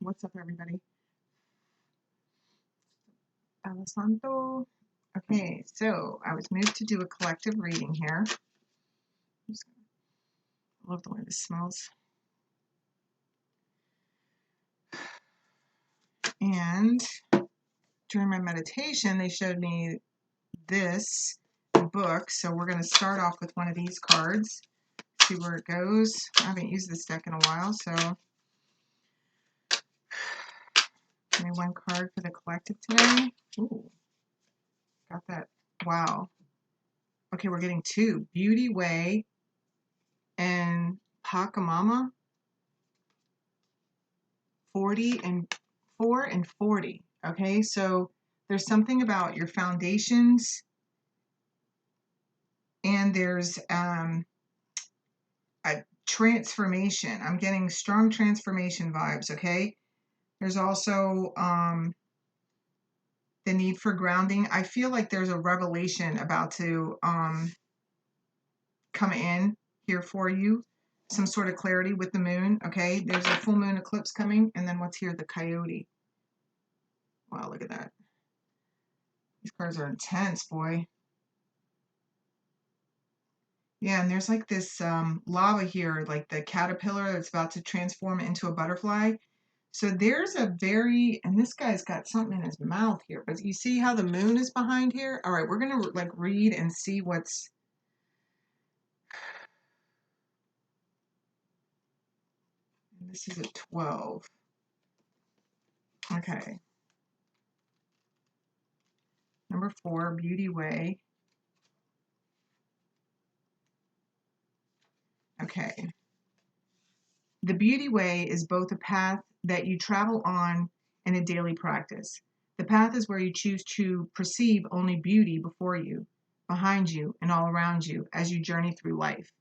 What's up, everybody? Palo Santo. Okay, so I was moved to do a collective reading here. I love the way this smells. And during my meditation, they showed me this book. So we're going to start off with one of these cards, see where it goes. I haven't used this deck in a while, so give me one card for the collective today. Ooh, got that. Wow. Okay, we're getting two. Beauty Way and Pachamama. 40 and 4 and 40. Okay, so there's something about your foundations, and there's a transformation. I'm getting strong transformation vibes. Okay, there's also the need for grounding. I feel like there's a revelation about to come in here for you, some sort of clarity with the moon. Okay, there's a full moon eclipse coming, and then what's here? The coyote. Wow, look at that. These cards are intense, boy. Yeah, and there's like this lava here, like the caterpillar that's about to transform into a butterfly. So there's a very, and this guy's got something in his mouth here, but you see how the moon is behind here? All right, we're going to like read and see what's, this is a 12. Okay. Number 4, Beauty Way. Okay. The Beauty Way is both a path that you travel on and a daily practice. The path is where you choose to perceive only beauty before you, behind you, and all around you as you journey through life.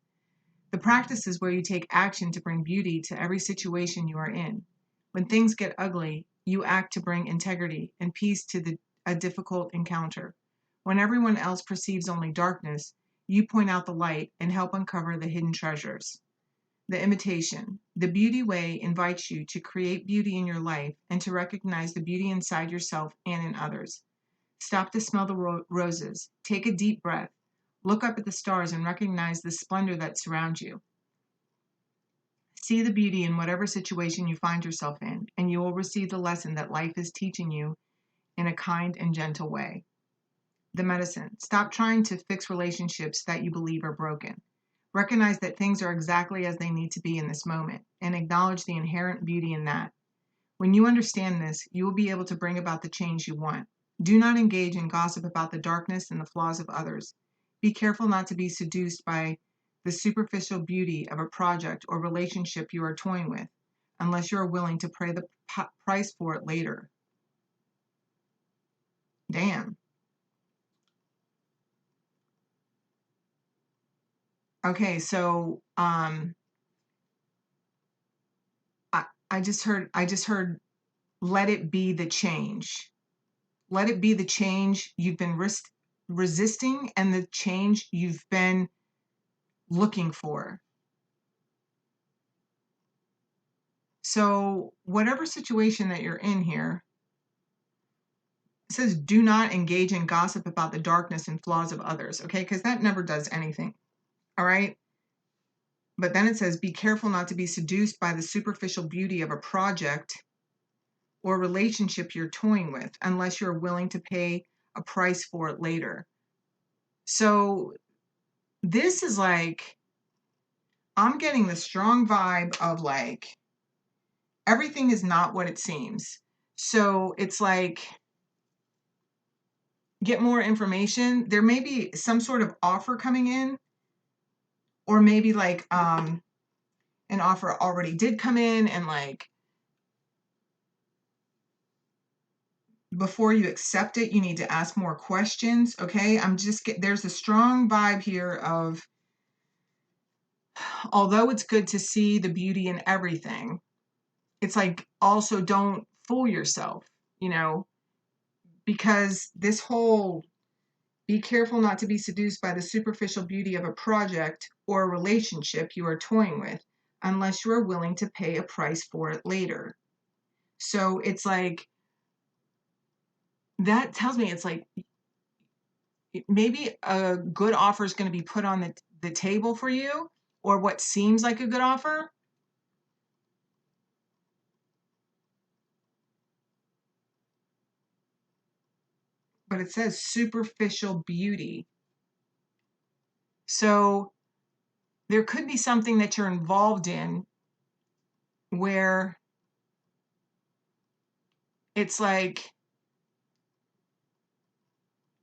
The practice is where you take action to bring beauty to every situation you are in. When things get ugly, you act to bring integrity and peace to a difficult encounter. When everyone else perceives only darkness, you point out the light and help uncover the hidden treasures. The invitation. The Beauty Way invites you to create beauty in your life and to recognize the beauty inside yourself and in others. Stop to smell the roses. Take a deep breath. Look up at the stars and recognize the splendor that surrounds you. See the beauty in whatever situation you find yourself in, and you will receive the lesson that life is teaching you in a kind and gentle way. The medicine. Stop trying to fix relationships that you believe are broken. Recognize that things are exactly as they need to be in this moment, and acknowledge the inherent beauty in that. When you understand this, you will be able to bring about the change you want. Do not engage in gossip about the darkness and the flaws of others. Be careful not to be seduced by the superficial beauty of a project or relationship you are toying with, unless you are willing to pay the price for it later. Damn. Okay, so I just heard let it be the change. Let it be the change you've been resisting and the change you've been looking for. So whatever situation that you're in here, it says do not engage in gossip about the darkness and flaws of others, okay? Because that never does anything, all right? But then it says be careful not to be seduced by the superficial beauty of a project or relationship you're toying with unless you're willing to pay a price for it later. So this is like, I'm getting the strong vibe of like, everything is not what it seems. So it's like, get more information. There may be some sort of offer coming in, or maybe like an offer already did come in, and like before you accept it, you need to ask more questions. Okay, there's a strong vibe here of, although it's good to see the beauty in everything, it's like also don't fool yourself, because this whole be careful not to be seduced by the superficial beauty of a project or a relationship you are toying with unless you are willing to pay a price for it later. So it's like, that tells me it's like maybe a good offer is going to be put on the table for you, or what seems like a good offer. But it says superficial beauty. So there could be something that you're involved in where it's like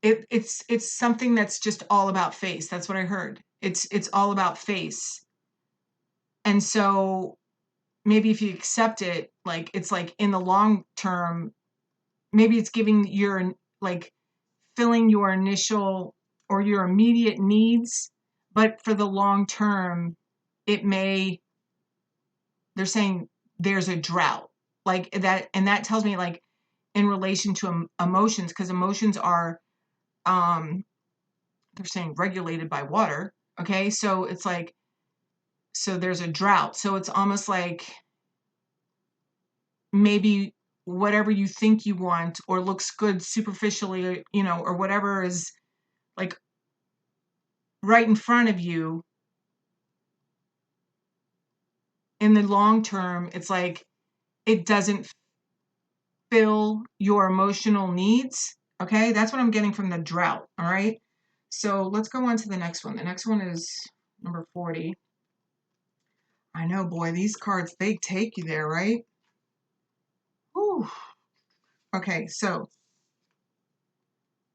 it's something that's just all about face. That's what I heard. It's all about face. And so maybe if you accept it, like it's like in the long term, maybe it's giving your like filling your initial or your immediate needs, but for the long term, it may, they're saying there's a drought like that. And that tells me like in relation to emotions, because emotions are, um, they're saying regulated by water. Okay. So it's like, so there's a drought. So it's almost like maybe whatever you think you want or looks good superficially, you know, or whatever is like right in front of you, in the long term, it's like it doesn't fill your emotional needs. Okay, that's what I'm getting from the drought. All right, so let's go on to the next one. The next one is number 40. I know, boy, these cards, they take you there, right? Whew. Okay, so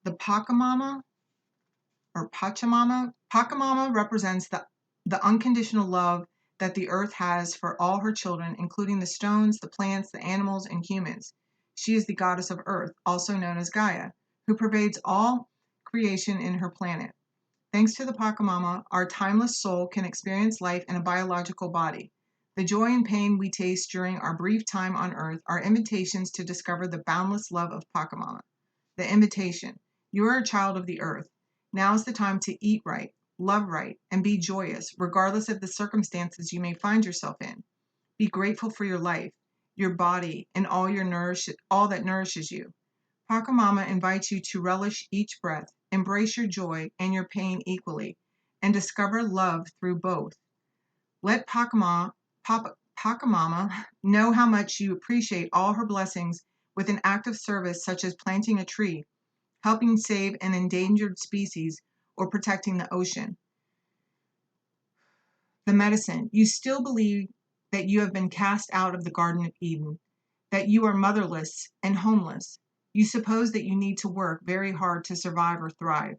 the Pachamama or Pachamama. Pachamama represents the unconditional love that the earth has for all her children, including the stones, the plants, the animals, and humans. She is the goddess of earth, also known as Gaia, who pervades all creation in her planet. Thanks to the Pachamama, our timeless soul can experience life in a biological body. The joy and pain we taste during our brief time on earth are invitations to discover the boundless love of Pachamama. The invitation: you are a child of the earth. Now is the time to eat right, love right, and be joyous, regardless of the circumstances you may find yourself in. Be grateful for your life, your body, and all that nourishes you. Pachamama invites you to relish each breath, embrace your joy and your pain equally, and discover love through both. Let Pachamama know how much you appreciate all her blessings with an act of service such as planting a tree, helping save an endangered species, or protecting the ocean. The medicine: you still believe that you have been cast out of the Garden of Eden, that you are motherless and homeless. You suppose that you need to work very hard to survive or thrive.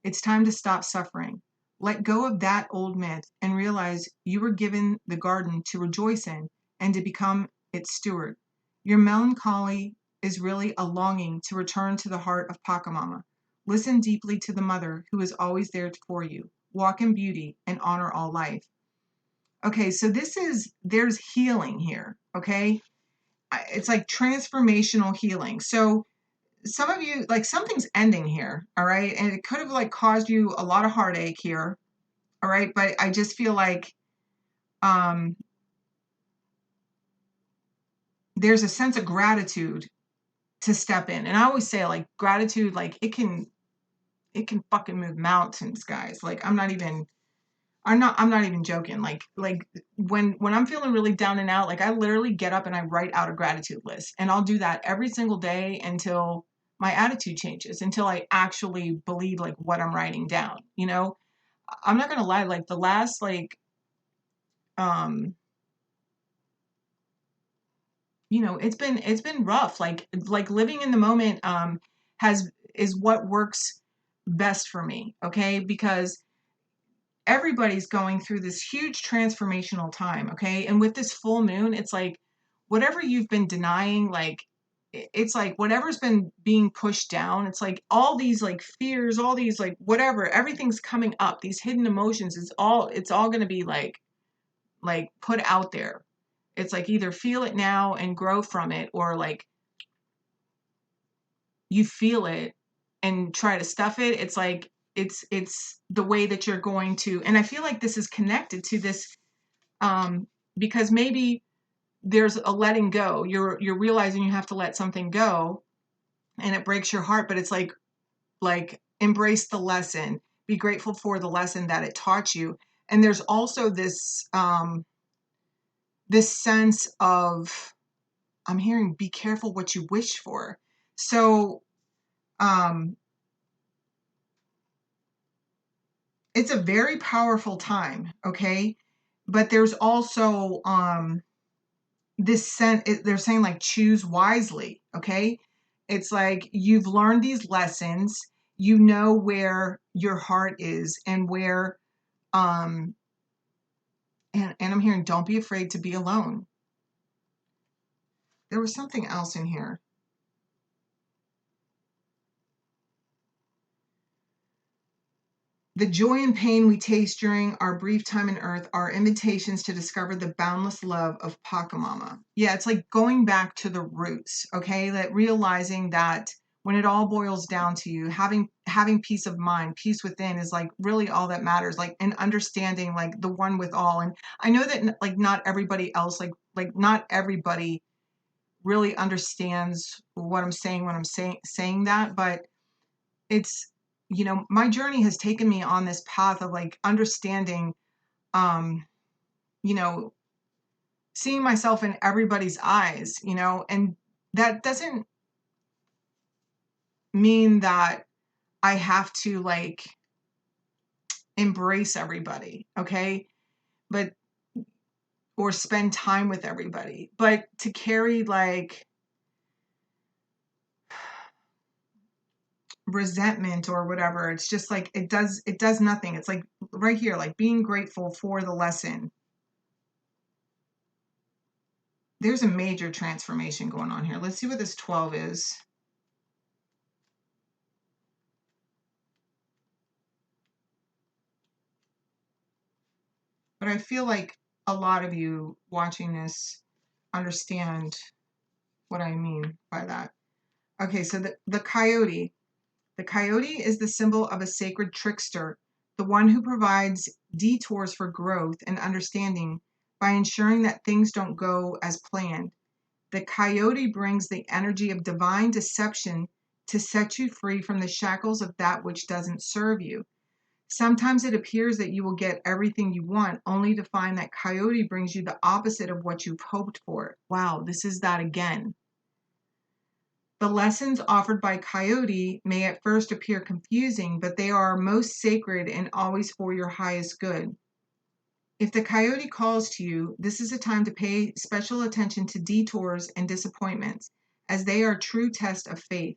It's time to stop suffering. Let go of that old myth and realize you were given the garden to rejoice in and to become its steward. Your melancholy is really a longing to return to the heart of Pachamama. Listen deeply to the mother who is always there for you. Walk in beauty and honor all life. Okay, so there's healing here, okay? It's like transformational healing. So some of you, like something's ending here, all right? And it could have like caused you a lot of heartache here, all right? But I just feel like um, there's a sense of gratitude to step in. And I always say like gratitude, like it can fucking move mountains, guys. Like I'm not even joking. Like when I'm feeling really down and out, like I literally get up and I write out a gratitude list. And I'll do that every single day until my attitude changes, until I actually believe like what I'm writing down, you know? I'm not gonna lie, like the last um it's been rough. Like living in the moment has is what works best for me, okay? Because everybody's going through this huge transformational time, okay? And with this full moon, it's like whatever you've been denying, like it's like whatever's been being pushed down, it's like all these like fears, all these like whatever, everything's coming up. These hidden emotions, it's all going to be like put out there. It's like either feel it now and grow from it, or like you feel it and try to stuff it. It's like it's the way that you're going to, and I feel like this is connected to this, um because maybe there's a letting go. You're realizing you have to let something go, and it breaks your heart, but it's like embrace the lesson, be grateful for the lesson that it taught you. And there's also this this sense of, I'm hearing, be careful what you wish for. So it's a very powerful time, okay? But there's also this sense, they're saying like choose wisely, okay? It's like you've learned these lessons, you know where your heart is and where and I'm hearing don't be afraid to be alone. There was something else in here. The joy and pain we taste during our brief time on earth are invitations to discover the boundless love of Pachamama. Yeah, it's like going back to the roots, okay? That realizing that when it all boils down to you, having peace of mind, peace within is like really all that matters, like, and understanding like the one with all. And I know that like not everybody else, like not everybody really understands what I'm saying when I'm saying that, but it's, you know, my journey has taken me on this path of like understanding, um you know, seeing myself in everybody's eyes, you know, and that doesn't mean that I have to like embrace everybody, okay, but or spend time with everybody, but to carry like resentment or whatever. It's just like it does nothing. It's like right here, like being grateful for the lesson. There's a major transformation going on here. Let's see what this 12 is. But I feel like a lot of you watching this understand what I mean by that. Okay, so the coyote. The coyote is the symbol of a sacred trickster, the one who provides detours for growth and understanding by ensuring that things don't go as planned. The coyote brings the energy of divine deception to set you free from the shackles of that which doesn't serve you. Sometimes it appears that you will get everything you want, only to find that coyote brings you the opposite of what you've hoped for. Wow, this is that again. The lessons offered by coyote may at first appear confusing, but they are most sacred and always for your highest good. If the coyote calls to you, this is a time to pay special attention to detours and disappointments, as they are true test of faith.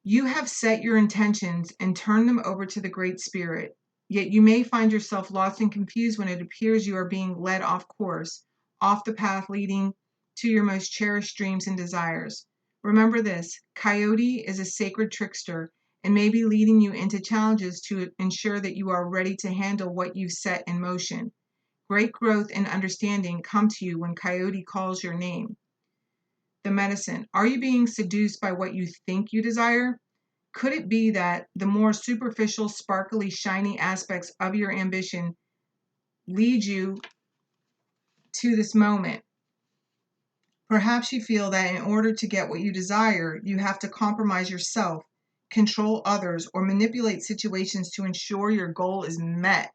You have set your intentions and turned them over to the Great Spirit, yet you may find yourself lost and confused when it appears you are being led off course, off the path leading to your most cherished dreams and desires. Remember this, Coyote is a sacred trickster and may be leading you into challenges to ensure that you are ready to handle what you've set in motion. Great growth and understanding come to you when Coyote calls your name. The medicine. Are you being seduced by what you think you desire? Could it be that the more superficial, sparkly, shiny aspects of your ambition lead you to this moment? Perhaps you feel that in order to get what you desire, you have to compromise yourself, control others, or manipulate situations to ensure your goal is met.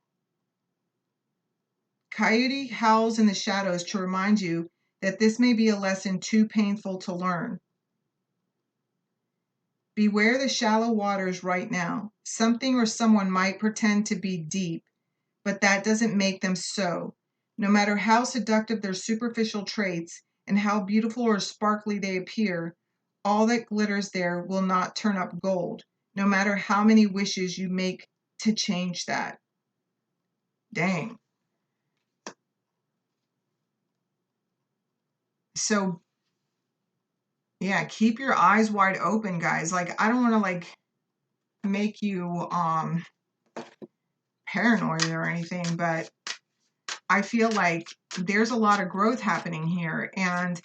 Coyote howls in the shadows to remind you that this may be a lesson too painful to learn. Beware the shallow waters right now. Something or someone might pretend to be deep, but that doesn't make them so. No matter how seductive their superficial traits and how beautiful or sparkly they appear, all that glitters there will not turn up gold, no matter how many wishes you make to change that. Dang. So, yeah, keep your eyes wide open, guys. Like, I don't want to like make you paranoid or anything, but I feel like there's a lot of growth happening here, and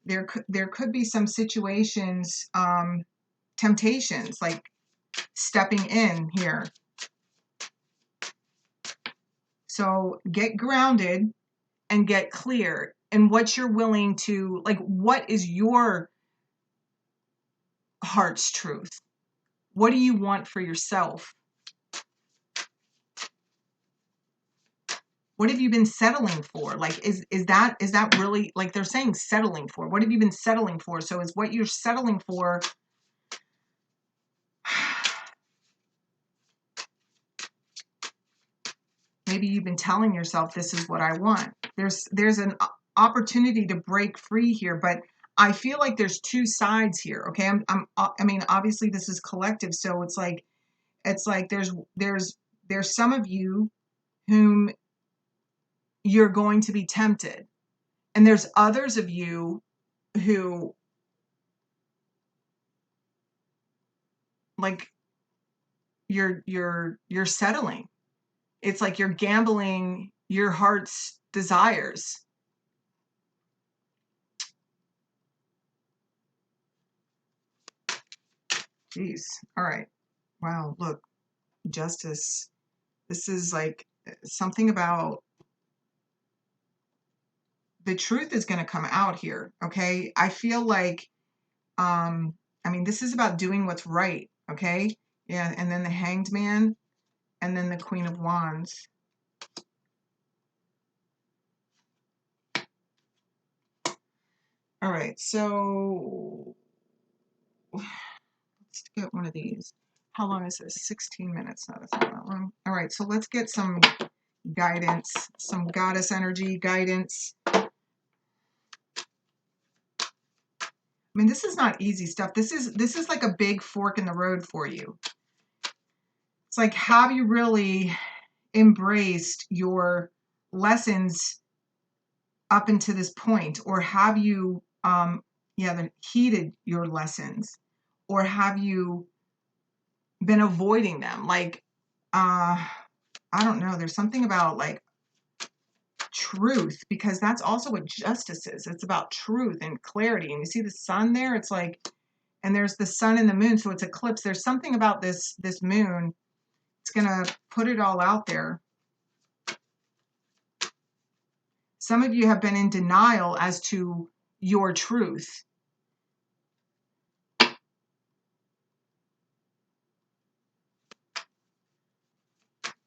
there could be some situations, temptations, like stepping in here. So get grounded and get clear. what you're willing to, like, what is your heart's truth? What do you want for yourself? What have you been settling for? Like, is that really, like they're saying settling for? What have you been settling for? So is what you're settling for, maybe you've been telling yourself, this is what I want. There's an opportunity to break free here, but I feel like there's two sides here. Okay. I mean, obviously this is collective. So it's like there's some of you whom you're going to be tempted. And there's others of you who, like, you're settling. It's like you're gambling your heart's desires. Jeez. All right. Wow, look, justice. This is like something about the truth is going to come out here, okay? I feel like I mean, this is about doing what's right, okay? Yeah, and then the Hanged Man, and then the Queen of Wands. All right, so let's get one of these. How long is this? 16 minutes. No, that's not that long. All right, so let's get some guidance, some goddess energy guidance. I mean, this is not easy stuff. This is like a big fork in the road for you. It's like, have you really embraced your lessons up until this point, or have you heeded your lessons, or have you been avoiding them? Like, I don't know, there's something about like truth, because that's also what justice is. It's about truth and clarity. And you see the sun there, it's like, and there's the sun and the moon, so it's eclipse. There's something about this moon. It's gonna put it all out there. Some of you have been in denial as to your truth.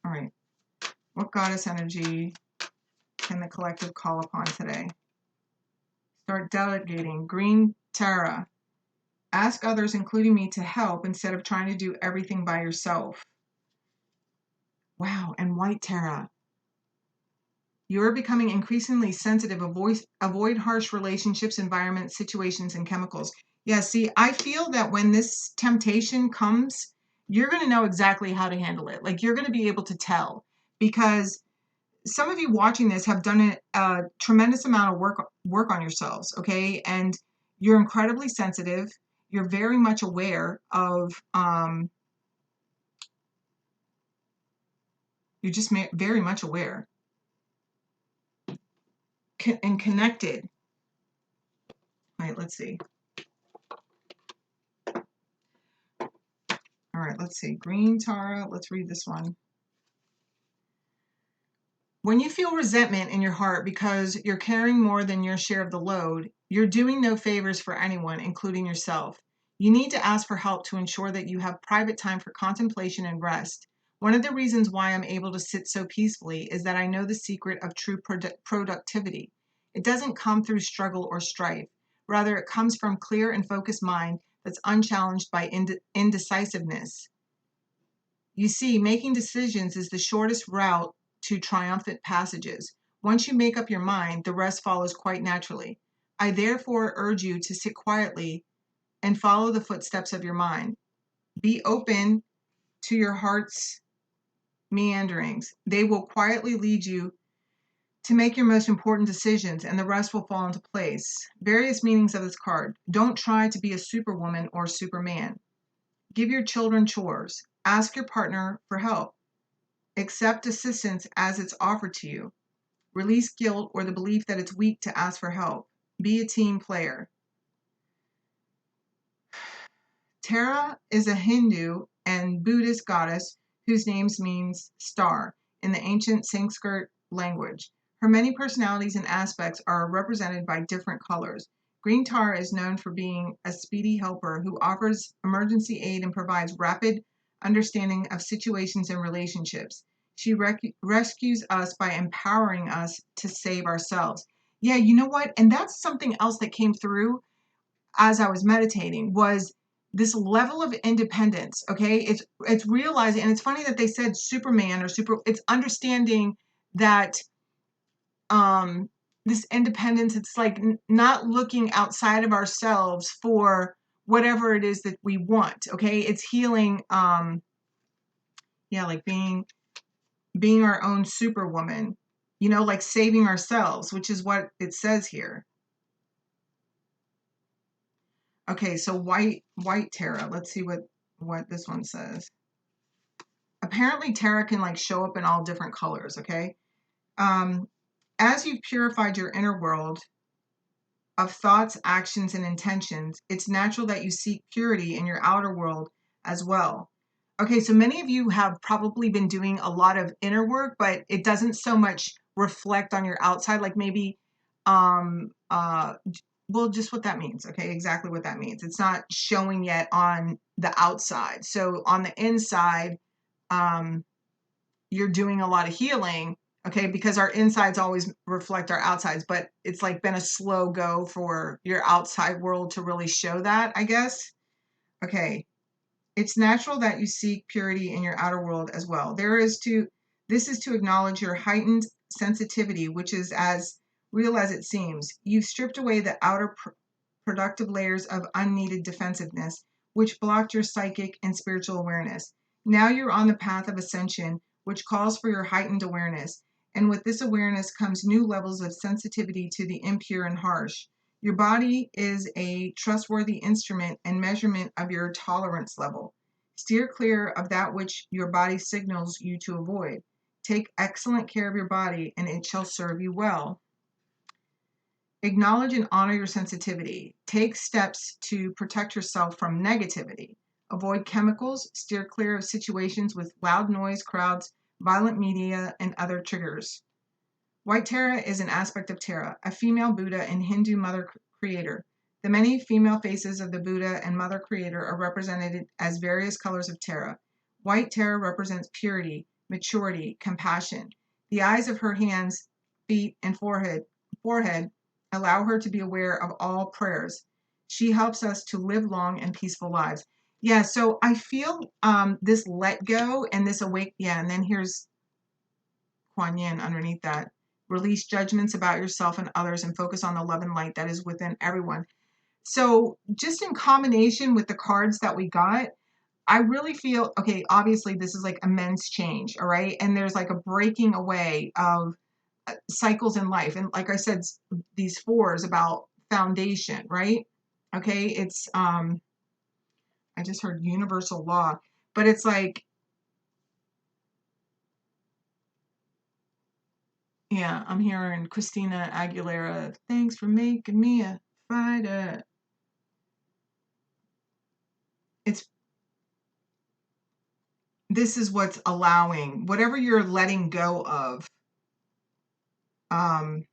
All right. What goddess energy can the collective call upon today? Start delegating. Green Tara. Ask others, including me, to help instead of trying to do everything by yourself. Wow. And White Tara. You're becoming increasingly sensitive. Avoid harsh relationships, environments, situations, and chemicals. Yeah, see, I feel that when this temptation comes, you're going to know exactly how to handle it. Like, you're going to be able to tell, because some of you watching this have done a tremendous amount of work on yourselves, okay? And you're incredibly sensitive. You're very much aware of, you're just very much aware and connected. All right, let's see. All right, let's see. Green Tara, let's read this one. When you feel resentment in your heart because you're carrying more than your share of the load, you're doing no favors for anyone, including yourself. You need to ask for help to ensure that you have private time for contemplation and rest. One of the reasons why I'm able to sit so peacefully is that I know the secret of true productivity. It doesn't come through struggle or strife. Rather, it comes from clear and focused mind that's unchallenged by indecisiveness. You see, making decisions is the shortest route to triumphant passages. Once you make up your mind, the rest follows quite naturally. I therefore urge you to sit quietly and follow the footsteps of your mind. Be open to your heart's meanderings. They will quietly lead you to make your most important decisions, and the rest will fall into place. Various meanings of this card. Don't try to be a superwoman or superman. Give your children chores. Ask your partner for help. Accept assistance as it's offered to you. Release guilt or the belief that it's weak to ask for help. Be a team player. Tara is a Hindu and Buddhist goddess whose name means star in the ancient Sanskrit language. Her many personalities and aspects are represented by different colors. Green Tara is known for being a speedy helper who offers emergency aid and provides rapid understanding of situations and relationships. She rescues us by empowering us to save ourselves. Yeah, you know what? And that's something else that came through as I was meditating was this level of independence. Okay, it's realizing, and it's funny that they said Superman or super. It's understanding that um this independence. It's like not looking outside of ourselves for whatever it is that we want. Okay, it's healing. Yeah, like being our own superwoman. You know, like saving ourselves, which is what it says here. Okay, so white Tara. Let's see what this one says. Apparently Tara can like show up in all different colors, okay? As you've purified your inner world of thoughts, actions, and intentions, it's natural that you seek purity in your outer world as well. Okay, so many of you have probably been doing a lot of inner work, but it doesn't so much reflect on your outside, like maybe um uh well, just what that means. Okay, exactly what that means. It's not showing yet on the outside. So on the inside, um you're doing a lot of healing, okay, because our insides always reflect our outsides, but it's like been a slow go for your outside world to really show that, I guess. Okay, it's natural that you seek purity in your outer world as well. This is to acknowledge your heightened sensitivity, which is as real as it seems. You've stripped away the outer productive layers of unneeded defensiveness, which blocked your psychic and spiritual awareness. Now you're on the path of ascension, which calls for your heightened awareness. And with this awareness comes new levels of sensitivity to the impure and harsh. Your body is a trustworthy instrument and measurement of your tolerance level. Steer clear of that which your body signals you to avoid. Take excellent care of your body, and it shall serve you well. Acknowledge and honor your sensitivity. Take steps to protect yourself from negativity. Avoid chemicals. Steer clear of situations with loud noise, crowds, violent media, and other triggers. White Tara is an aspect of Tara, a female Buddha and Hindu mother creator. The many female faces of the Buddha and mother creator are represented as various colors of Tara. White Tara represents purity, maturity, compassion. The eyes of her hands, feet, and forehead allow her to be aware of all prayers. She helps us to live long and peaceful lives. Yeah, so I feel this let go and this awake. Yeah, and then here's Kuan Yin underneath that. Release judgments about yourself and others and focus on the love and light that is within everyone. So, just in combination with the cards that we got, I really feel okay. Obviously, this is like immense change, all right? And there's like a breaking away of cycles in life. And like I said, these fours about foundation, right? Okay, it's I just heard universal law, but it's like, yeah, I'm hearing Christina Aguilera, thanks for making me a fighter. It's this is what's allowing whatever you're letting go of. Um,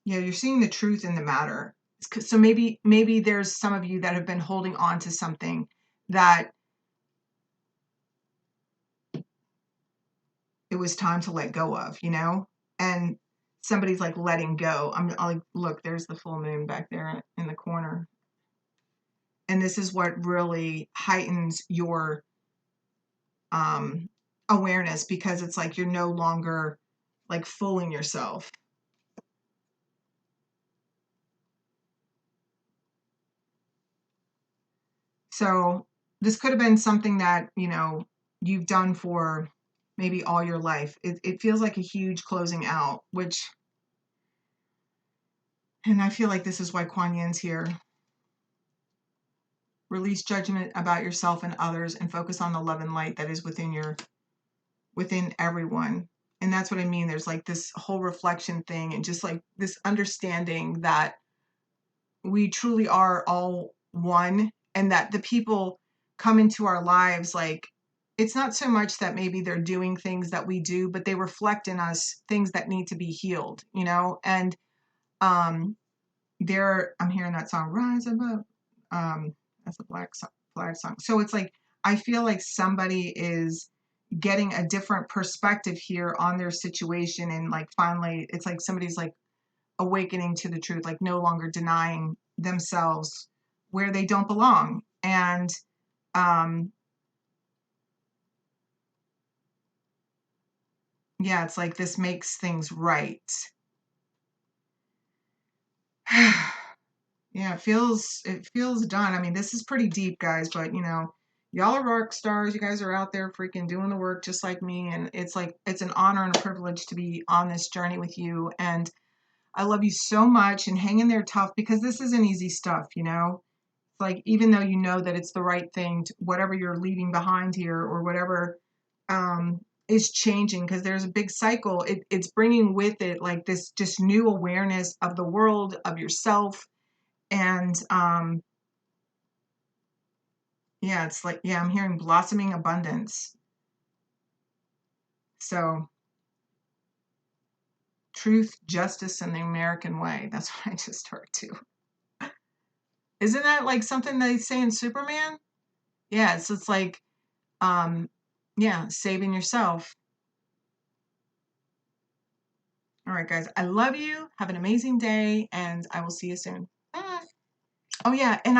yeah, you're seeing the truth in the matter. So maybe there's some of you that have been holding on to something that it was time to let go of, you know? And somebody's like letting go. I'll like, look, there's the full moon back there in the corner. And this is what really heightens your um, awareness, because it's like you're no longer like fooling yourself. So this could have been something that, you know, you've done for maybe all your life. It feels like a huge closing out, and I feel like this is why Kuan Yin's here. Release judgment about yourself and others and focus on the love and light that is within everyone. And that's what I mean. There's like this whole reflection thing and just like this understanding that we truly are all one, and that the people come into our lives like it's not so much that maybe they're doing things that we do, but they reflect in us things that need to be healed, you know? And um I'm hearing that song, Rise Above. That's a flag song. So it's like I feel like somebody is getting a different perspective here on their situation, and like finally it's like somebody's like awakening to the truth, like no longer denying themselves where they don't belong. And um yeah, it's like this makes things right. Yeah, it feels done. I mean, this is pretty deep, guys, but you know, y'all are rock stars. You guys are out there freaking doing the work just like me, and it's like it's an honor and a privilege to be on this journey with you. And I love you so much, and hang in there tough, because this isn't easy stuff, you know. It's like even though you know that it's the right thing, to, whatever you're leaving behind here or whatever is changing, because there's a big cycle. It's bringing with it like this just new awareness of the world, of yourself, and yeah, it's like, yeah, I'm hearing blossoming abundance. So truth, justice, and the American way. That's what I just heard too. Isn't that like something they say in Superman? Yeah, it's like um yeah, saving yourself. All right, guys. I love you. Have an amazing day, and I will see you soon. Bye. Oh yeah, and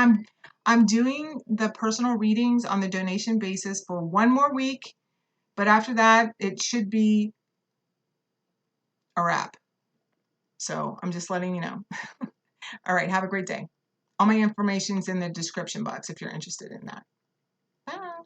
I'm doing the personal readings on the donation basis for one more week, but after that it should be a wrap. So I'm just letting you know. All right, have a great day. All my information's in the description box if you're interested in that. Bye.